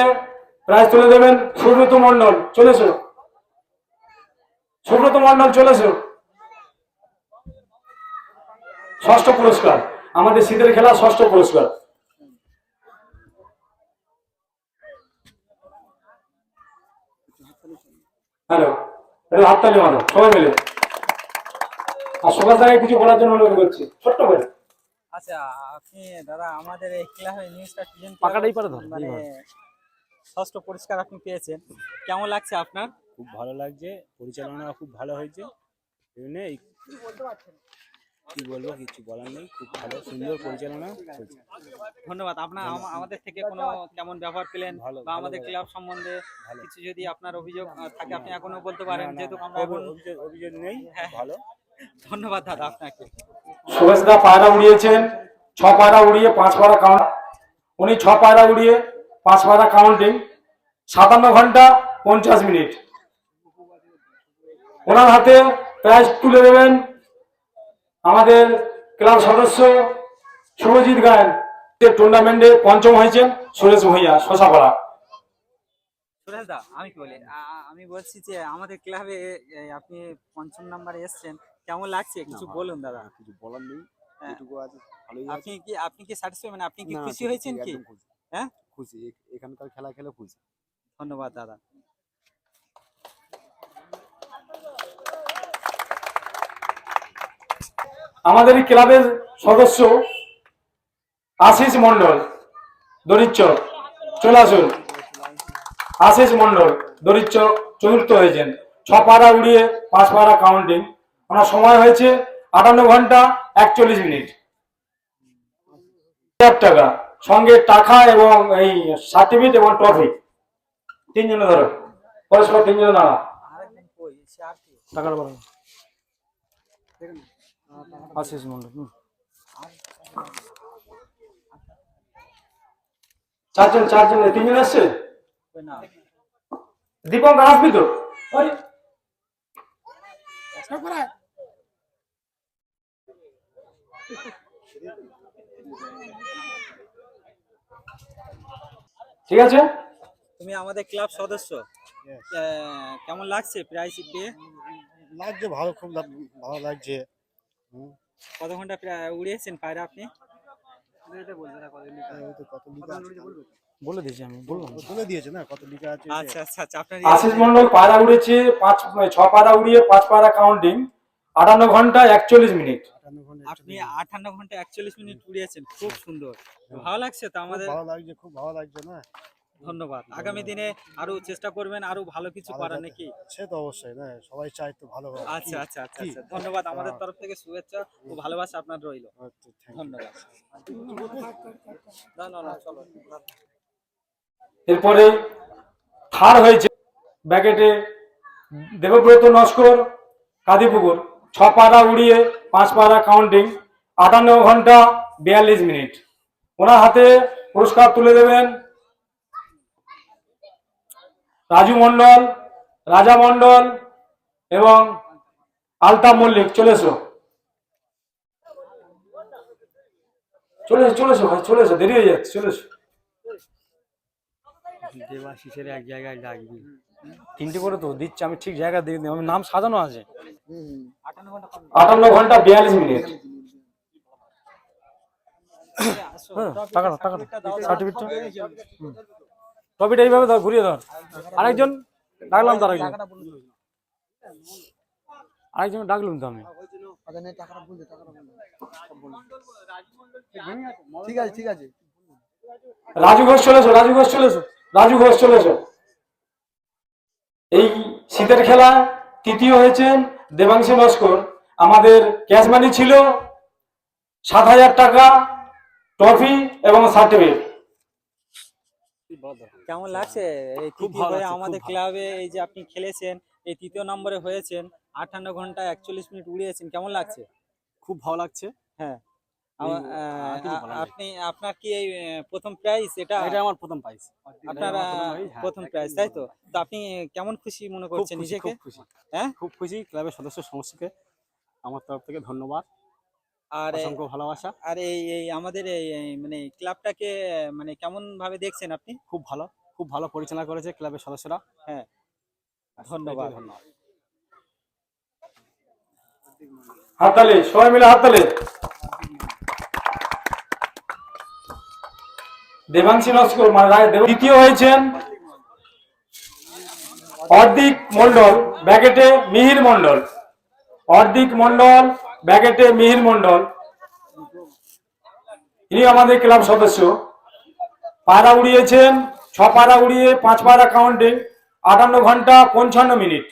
প্রাইজ তুলে দেবেন সুব্রত মন্ডল, চলে এসো সুব্রত মন্ডল, চলে এসো। ষষ্ঠ পুরস্কার, আমাদের শীতের খেলা ষষ্ঠ পুরস্কার। হ্যালো, এটা হাততালি মারো সবাই মিলে। আর সকাল থেকে কিছু বলার জন্য অনুরোধ করছি, ছোট্ট করে। আচ্ছা আপনি দাদা আমাদের এই ক্লাবে নিউ স্টার পিজন পাকাটাই পারে ধর, মানে ষষ্ঠ পুরস্কার আপনি পেয়েছেন, কেমন লাগছে আপনার? খুব ভালো লাগছে, পরিচালনা খুব ভালো হয়েছে। এই কি বলবো, কিছু বলার নেই, খুব ভালো সুন্দর পরিচালনা চলছে। ধন্যবাদ। আপনার আমাদের থেকে কোনো কেমন ব্যবহার পেলেন বা আমাদের ক্লাব সম্বন্ধে কিছু যদি আপনার অভিযোগ থাকে আপনি এখনো বলতে পারেন, যেহেতু আমরা এখন অভিযোগ নেই, হ্যাঁ ভালো। ধন্যবাদ দাদা আপনাকে। সুরেশদা পায়রা উড়িয়েছেন 6 পায়রা উড়িয়ে 5 পায়রা কাউন্ট, উনি 6 পায়রা উড়িয়ে 5 পায়রা কাউন্টিং, 57 ঘন্টা 50 মিনিট। ওনার হাতে প্রাইজ তুলে দেবেন আমাদের ক্লাব সদস্য শুভজিৎ গায়ন, টুর্নামেন্টে পঞ্চম হয়েছেন সুরেশ ভূঁইয়া, শশাপাড়া। সুরেশ দা আমি কি বলি, আমি বলছি যে আমাদের ক্লাবে আপনি পঞ্চম নাম্বারে এসেছেন, কেমন লাগছে কিছু বলুন দাদা। কিছু বলার নেই, যেটুকু আছে ভালোই। আপনি কি স্যাটিসফাই, মানে আপনি কি খুশি হয়েছেন কি? হ্যাঁ খুশি, এখানকার খেলা খেলে খুশি। ধন্যবাদ দাদা। আমাদের ক্লাবের সদস্য আশিস মন্ডল, দরিচক, চলে আসুন। আশিস মন্ডল দরিচক চতুর্থ হয়েছেন, 6 পায়রা উড়িয়ে 5 পায়রা কাউন্টিং। ওনার সময় হয়েছে 58 ঘন্টা 41 মিনিট। 1000 টাকা সঙ্গে টাকা এবং এই সার্টিফিকেট এবং ট্রফি। 3 জনে ধরো, পরস্পর 3 জনে দাঁড়া। টাকার বড় আশিস মন্ডল। 4 জন 3 জন আসছে। দীপঙ্কর আসবি তো? ঠিক আছে। তুমি আমাদের ক্লাব সদস্য, কেমন লাগছে প্রাইজ পেয়ে? লাগছে ভালো, খুব ভালো লাগছে। কত ঘন্টা উড়িয়েছেন পায়রা আপনি? বলে দিয়েছি আমি, বললাম বলে দিয়েছে না কত লিটার আছে। আচ্ছা আচ্ছা আচ্ছা, আপনার আশিস মন্ডল পায়রা উড়েছে 6 পায়রা উড়িয়ে 5 পায়রা কাউন্টিং, 58 ঘন্টা 41 মিনিট। আপনি 58 ঘন্টা 41 মিনিট উড়িয়েছেন, খুব সুন্দর। ভালো লাগছে তো আমাদের? ভালো লাগছে, খুব ভালো লাগছে না। ধন্যবাদ। আগামী দিনে আরো চেষ্টা করবেন আরো ভালো কিছু করার নাকি? সে তো অবশ্যই না, সবাই চাই তো ভালো হবে। আচ্ছা আচ্ছা আচ্ছা আচ্ছা, ধন্যবাদ। আমাদের তরফ থেকে শুভেচ্ছা ও ভালোবাসা আপনার রইল। ধন্যবাদ। না না না, চলো। এরপরে থার্ড হয়েছে ব্যাকেটে দেবব্রত নস্কর, কাদিপুকুর, 6 পায়রা উড়িয়ে 5 পায়রা কাউন্টিং, 58 ঘন্টা 42 মিনিট। ওনার হাতে পুরস্কার তুলে দেবেন রাজু মন্ডল, রাজা মন্ডল এবং আলতাফ মল্লিক। চলে এসো, চলে এসো, চলে এসো ভাই, চলে এসো, দেরি হয়ে যাচ্ছে, চলে এসো। দেবাশিসের এক জায়গায় ডাকবি, 3টে করে তো দিচ্ছি আমি, ঠিক জায়গা দিয়ে দিই, আমার নাম সাজানো আছে। 58 ঘন্টা 42 মিনিট। টাকাটা সার্টিফিকেটটা, ট্রফিটা এইভাবে ধর, ঘুরিয়ে ধর। আরেকজন ডাকলাম, তো আরেকজন ডাকলাম তো আমি। ঠিক আছে ঠিক আছে। রাজু ঘোষ চলে এসো, রাজু ঘোষ চলে এসো, রাজু ঘোষ চলে এসো। এই শীতের খেলা তৃতীয় হয়েছেন দেবাংশী নস্কর। আমাদের ক্যাশ মানি ছিল 7,000 টাকা, ট্রফি এবং সার্টিফিকেট। কেমন লাগছে এই তৃতীয় হয়ে আমাদের ক্লাবে এই যে আপনি খেলেছেন, এই তৃতীয় নম্বরে হয়েছেন, 58 ঘন্টা 41 মিনিট উড়িয়েছেন, কেমন লাগছে? খুব ভালো লাগছে। হ্যাঁ, আপনি আপনার কি এই প্রথম প্রাইজ? এটা আমার প্রথম প্রাইজ। আপনার প্রথম প্রাইজ, তাই তো? তো আপনি কেমন খুশি মনে করছেন নিজেকে? হ্যাঁ, খুব খুশি। ক্লাবের সদস্য সমস্যকে আমার তরফ থেকে ধন্যবাদ আর অসংখ্য ভালোবাসা। আর এই আমাদের এই মানে ক্লাবটাকে মানে কেমন ভাবে দেখছেন আপনি? খুব ভালো, খুব ভালো পরিচালনা করেছে ক্লাবের সদস্যরা। হ্যাঁ, ধন্যবাদ। হাততালি, সবাই মিলে হাততালি। দেবাংশী নস্কর দ্বিতীয় হয়েছেন অর্দিক মন্ডল, ব্যাকেটে মিহির মন্ডল। অর্দিক মন্ডল, ব্যাকেটে মিহির মন্ডল, ইনি আমাদের ক্লাব সদস্য। পায়রা উড়িয়েছেন 6 পায়রা উড়িয়ে 5 পায়রা কাউন্টিং, 58 ঘন্টা 55 মিনিট।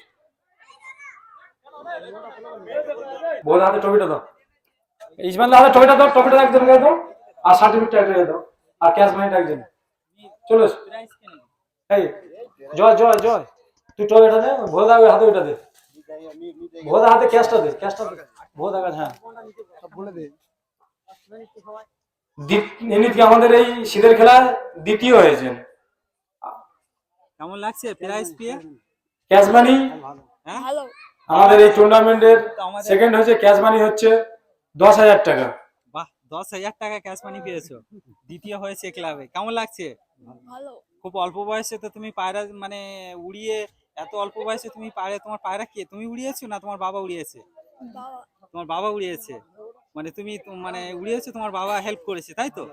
বল হাতে ট্রফিটা দাও, ইসমাইল হাতে ট্রফিটা দাও, ট্রফিটা একজন দিয়ে দাও, আর সার্টিফিকেটটা একজন দাও, আর ক্যাশ মানিটা একজন। চলো এই জয় জয় জয়, তুই ট্রফিটা দে, ভোদা হাতে ওইটা দে, ভোদা হাতে ক্যাশটা দে, ক্যাশটা দে ভোদা কাছে। হ্যাঁ, বলে দে। ইনি আমাদের এই শীতের খেলায় দ্বিতীয় হয়েছেন। কেমন লাগছে প্রাইজ পেয়ে? ক্যাশ মানি ভালো। আমাদের এই টুর্নামেন্টের সেকেন্ড হয়েছে, ক্যাশ মানি হচ্ছে 10,000 টাকা। বাহ, 10,000 টাকা ক্যাশ মানি পেয়েছো, দ্বিতীয় হয়েছে ক্লাবে। কেমন লাগছে? ভালো। খুব অল্প বয়সে তো তুমি পায়রা মানে উড়িয়ে, এত অল্প বয়সে তুমি পায়রা, তোমার পায়রা কে তুমি উড়িয়েছো না তোমার বাবা উড়িয়েছে? বাবা। তোমার বাবা উড়িয়েছে, মানে তুমি মানে উড়িয়েছো, তোমার বাবা হেল্প করেছে, তাই তো?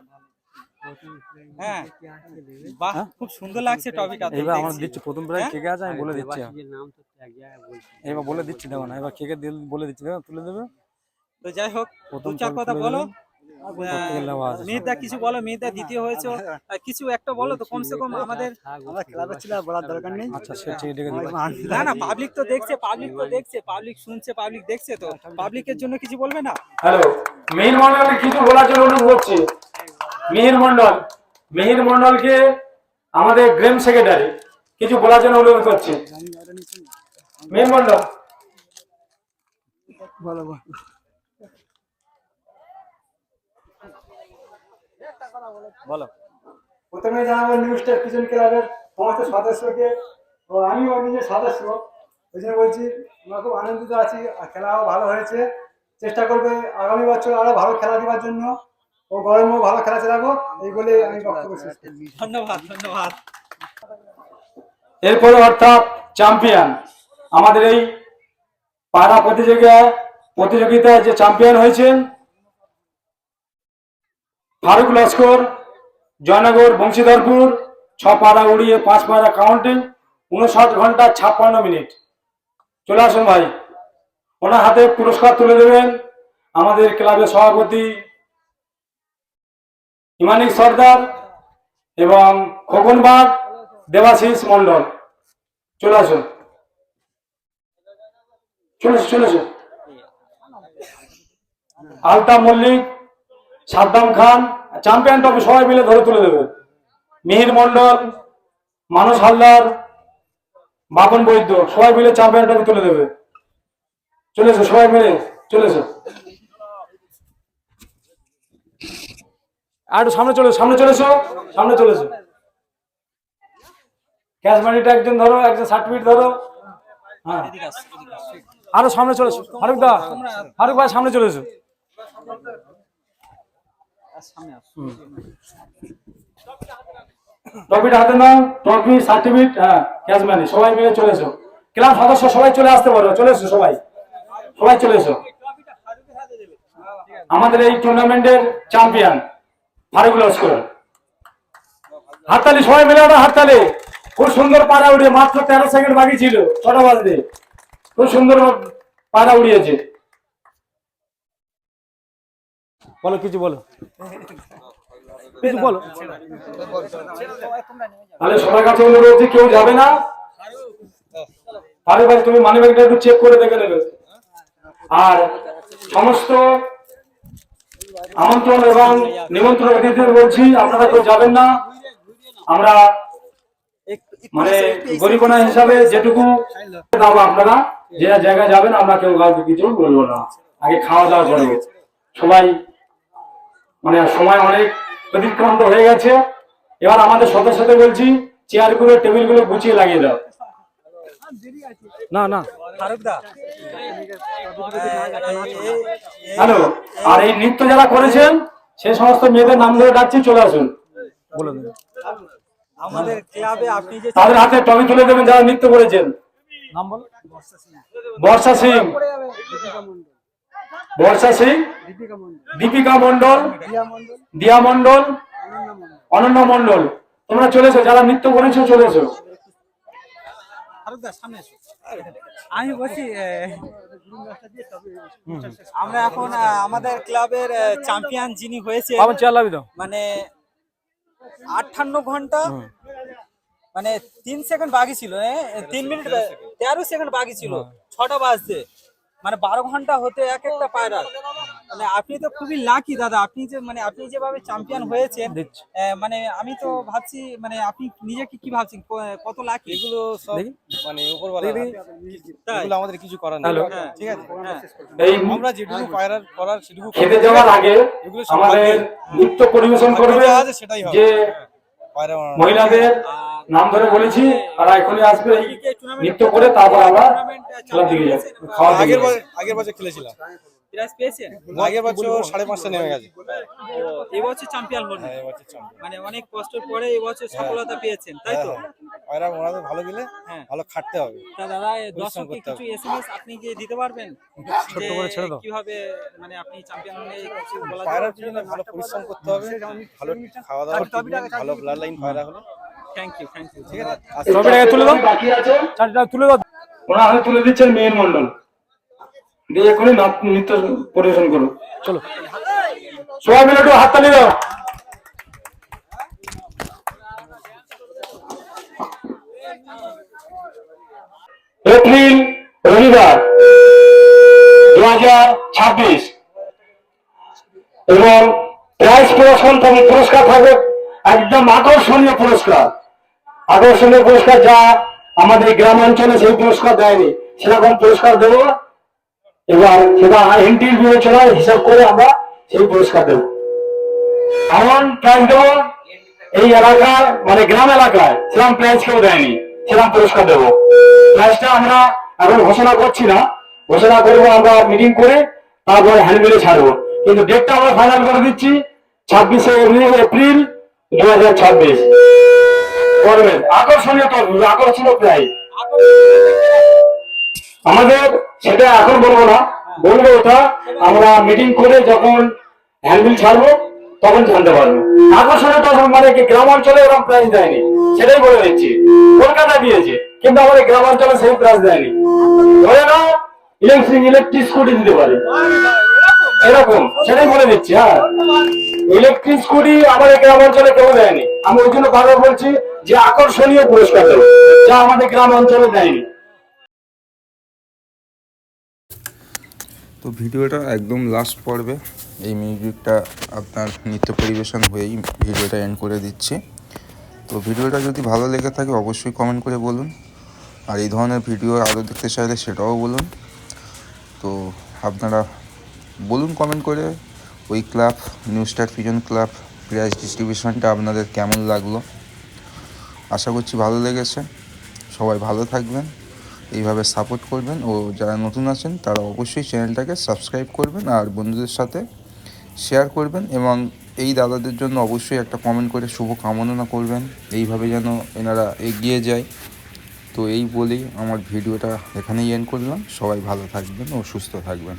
হ্যাঁ, বাহ, খুব সুন্দর লাগছে টপিকটা। এবার আমরা দিচ্ছি প্রথম প্রাইজ কে কে আছে আমি বলে দিচ্ছি। এবার বলে দিচ্ছি, দেখো না, এবার কে কে বলে দিচ্ছি, দেখো তুলে দেবে। তো যাই হোক, দু চার কথা বলো। মেয়েদা কিছু বলো, মেয়েদা দ্বিতীয় হয়েছো, কিছু একটা বলো তো কমসে কম। আমাদের ক্লাবে ছিল, বলার দরকার নেই। আচ্ছা, সে ঠিক আছে। না না, পাবলিক তো দেখছে, পাবলিক তো দেখছে, পাবলিক শুনছে, পাবলিক দেখছে, তো পাবলিকের জন্য কিছু বলবে না? হ্যালো, মিহির মন্ডলকে কিছু বলার জন্য অনুরোধ করছি। মিহির মন্ডল, মিহির মন্ডলকে আমাদের গ্রাম সেক্রেটারি কিছু বলার জন্য অনুরোধ করছি। মিহির মন্ডল বলো। বলো। প্রথমে জানাবো নিউ স্টার পিজন ক্লাবের সমস্ত সদস্যকে, ও আমিও নিজের সদস্য, ওই জন্য বলছি আমরা খুব আনন্দিত আছি, আর খেলাও ভালো হয়েছে। চেষ্টা করবে আগামী বছর আরো ভালো খেলা দেওয়ার জন্য ও গরমেও ভালো খেলা চালাবো, এই বলে আমি বক্তব্য শেষ করছি। ধন্যবাদ ধন্যবাদ। এরপরে অর্থাৎ চ্যাম্পিয়ন আমাদের এই পাড়া প্রতিযোগিতায় যে চ্যাম্পিয়ন হয়েছেন ফারুক লস্কর, জয়নগর বংশীধরপুর, 6 পাড়া উড়িয়ে 5 পাড়া কাউন্টিং, 59 ঘন্টা 56 মিনিট। চলে আসুন ভাই, ওনার হাতে পুরস্কার তুলে দেবেন আমাদের ক্লাবের সভাপতি ইমানিক সর্দার এবং খোকনবাগ দেবাশিস মন্ডল। চলে আসুন, চলে আসুন। আলতাফ মল্লিক, সাদ্দাম খান, চ্যাম্পিয়ন ট্রফি সবাই মিলে ধরে তুলে দেবে। মিহির মন্ডল, মানুষ হালদার, বাপন বৈদ্য সবাই মিলে চ্যাম্পিয়ন ট্রফি তুলে দেবে। চলে এসো সবাই মিলে, চলে এসো। আর একটু সামনে চলে এসো। ক্যাশ মানিটা একজন ধরো, একজন সার্টিফিকেট ধরো। হ্যাঁ, আরো সামনে চলে এসো। ফারুক ভাই সামনে চলে এসো। ট্রফিটা হাতে নাও, ট্রফি সার্টিফিকেট, হ্যাঁ ক্যাশ মানি সবাই মিলে চলে এসো। ক্লাব সদস্য সবাই চলে আসতে পারো, চলে এসো সবাই চলে এসো। আমাদের এই টুর্নামেন্টের চ্যাম্পিয়ন ফারুক লস্কর। হাততালি সবাই মিলে, হাততালি। খুব সুন্দর পাড়া উড়িয়ে, মাত্র 13 সেকেন্ড বাকি ছিল 6টা বাজতে, খুব সুন্দর পাড়া উড়িয়েছে। বলো, কিছু বলো। তাহলে সবার কাছে অনুরোধ যে কেউ যাবে না। ফারুক ভাই তুমি মানি ব্যাগটা একটু চেক করে দেখে নেবে। আর সমস্ত আমন্ত্রণ এবং নিমন্ত্রণ অতিথিদের বলছি আপনারা কেউ যাবেন না। আমরা মানে গরিবনা হিসাবে যেটুকু দাম আপনারা যে জায়গায় যাবেন, আমরা কেউ কাউকে কিছু বলবো না। আগে খাওয়া দাওয়া করবো সবাই, মানে সময় অনেক অতিক্রান্ত হয়ে গেছে। এবার আমাদের সদস্যদের বলছি চেয়ারগুলো টেবিলগুলো গুছিয়ে লাগিয়ে দাও। না হ্যালো, আর এই নৃত্য যারা করেছেন সেই সমস্ত মেয়েদের নাম ধরে ডাকছি, চলে আসুন। বলুন আমাদের ক্লাবে আপনি যে তাদের হাতে ট্রফি তুলে দেবেন যারা নৃত্য করেছেন। নাম বল। বর্ষা সিং, দীপিকা মন্ডল, দিয়া মন্ডল, অনন্য মন্ডল। তোমরা চলে এসো, যারা নৃত্য করেছো চলে এসো। আমি বলছি আমরা এখন আমাদের ক্লাবের চ্যাম্পিয়ন যিনি হয়েছে মানে 58 ঘন্টা মানে 3 সেকেন্ড বাকি ছিল, 3 মিনিট 13 সেকেন্ড বাকি ছিল 6টা বাজতে, মানে 12 ঘন্টা হতে এক একটা পায়রা। মানে আপনি তো খুবই লাকি দাদা, আপনি যে মানে আপনি যেভাবে চ্যাম্পিয়ন হয়েছেন, মানে আমি তো ভাবছি মানে আপনি নিজেকে কি ভাবছেন, কত লাকি? এগুলো সব মানে উপরওয়ালা, এগুলো আমাদের কিছু করার নেই। ঠিক আছে, এই আমরা যেটুকু পায়রা করার সেটুকু খেতে যাওয়ার আগে আমাদের নৃত্য পরিবেশন করবে সেটাই হবে। যে মহিলাদের নাম ধরে বলেছি, তারা এখনই আসবে এই নৃত্য করে, তারপর আমরা খেলার দিকে যাবো। আগের বছর খেলেছিলাম, প্রাইজ পেয়েছেন? আগের বছর 5.5টা নেমে গেছে। এই বছর চ্যাম্পিয়ন হলেন, মানে অনেক কষ্টের পরে এই বছর সফলতা পেয়েছেন, তাই তো? ওনাদের ভালো গেলে ভালো খাটতে হবে। তা দাদা দর্শককে কিছু এসএমএস আপনি কি দিতে পারবেন, কিভাবে মানে আপনি চ্যাম্পিয়ন হলে কিছু বলা যায়? পায়রার জন্য ভালো পরিশ্রম করতে হবে, ভালো খাওয়া দাওয়া করতে হবে, ভালো ব্লাড লাইন পায়রা হলো। Thank you. ঠিক আছে, ট্রফিটাকে তুলে দাও, বাকি আছে চারটা তুলে দাও। ওরা হাতে তুলে দিচ্ছেন মেহের মন্ডল, দিয়ে এখনই নৃত্য পরিবেশন করো। চলো সবাই মিলে একটু হাততালি দাও। এপ্রিল রবিবার 2026 এবং প্রাইজ পুরস্কার থাকবে একদম আকর্ষণীয় পুরস্কার, যা আমাদের গ্রাম অঞ্চলে সেই পুরস্কার দেয়নি, সেরকম পুরস্কার দেবো। এবার সেটা এন্ট্রির বিবেচনায় হিসাব করে আমরা সেই পুরস্কার দেবো। এমন প্রাইজ দেবো এই এলাকায়, মানে গ্রাম এলাকায় সেরকম প্রাইজ কেউ দেয়নি, সেরকম পুরস্কার দেবো। প্রাইজটা আমরা এখন ঘোষণা করছি না, ঘোষণা করবো আমরা মিটিং করে, তারপর হ্যান্ডবিলে ছাড়বো। কিন্তু ডেটটা আমরা ফাইনাল করে দিচ্ছি 26শে এপ্রিল 2026। করবেন আকর্ষণীয় তরমুজ, আকর্ষণীয় প্রাইস আমাদের, সেটা এখন বলবো না, বলবো ওটা আমরা মিটিং করে যখন হ্যান্ডবিল ছাড়বো তখন জানতে পারবো। আকর্ষণীয় তরমুজ মানে কি গ্রাম অঞ্চলে এরকম প্রাইস দেয়নি, সেটাই বলে দিচ্ছি। কলকাতা দিয়েছে কিন্তু আমাদের গ্রাম অঞ্চলে সেই প্রাইস দেয়নি। ধরে নাও ইলেকট্রিক স্কুটি দিতে পারে এরকম, সেটাই বলে দিচ্ছি। হ্যাঁ, ইলেকট্রিক স্কুটি আমাদের গ্রাম অঞ্চলে কেউ দেয়নি। আমি ওই জন্য বারবার বলছি যে আকর্ষণীয় পুরস্কার দেবো, যা আমাদের গ্রাম অঞ্চলে দেয়নি। তো ভিডিওটা একদম লাস্ট পর্বে এই মিউজিকটা আপনার নৃত্য পরিবেশন হয়েই ভিডিওটা এন্ড করে দিচ্ছি। তো ভিডিওটা যদি ভালো লেগে থাকে অবশ্যই কমেন্ট করে বলুন, আর এই ধরনের ভিডিও আরও দেখতে চাইলে সেটাও বলুন। তো আপনারা বলুন কমেন্ট করে ওই club new star pigeon club prize ডিস্ট্রিবিউশনটা আপনাদের কেমন লাগলো। আশা করছি ভালো লেগেছে। সবাই ভালো থাকবেন, এইভাবে সাপোর্ট করবেন, ও যারা নতুন আছেন তারা অবশ্যই চ্যানেলটাকে সাবস্ক্রাইব করবেন আর বন্ধুদের সাথে শেয়ার করবেন, এবং এই দাদাদের জন্য অবশ্যই একটা কমেন্ট করে শুভ কামনা করবেন, এইভাবে যেন এনারা এগিয়ে যায়। তো এই বলেই আমার ভিডিওটা এখানেই এন্ড করলাম। সবাই ভালো থাকবেন ও সুস্থ থাকবেন।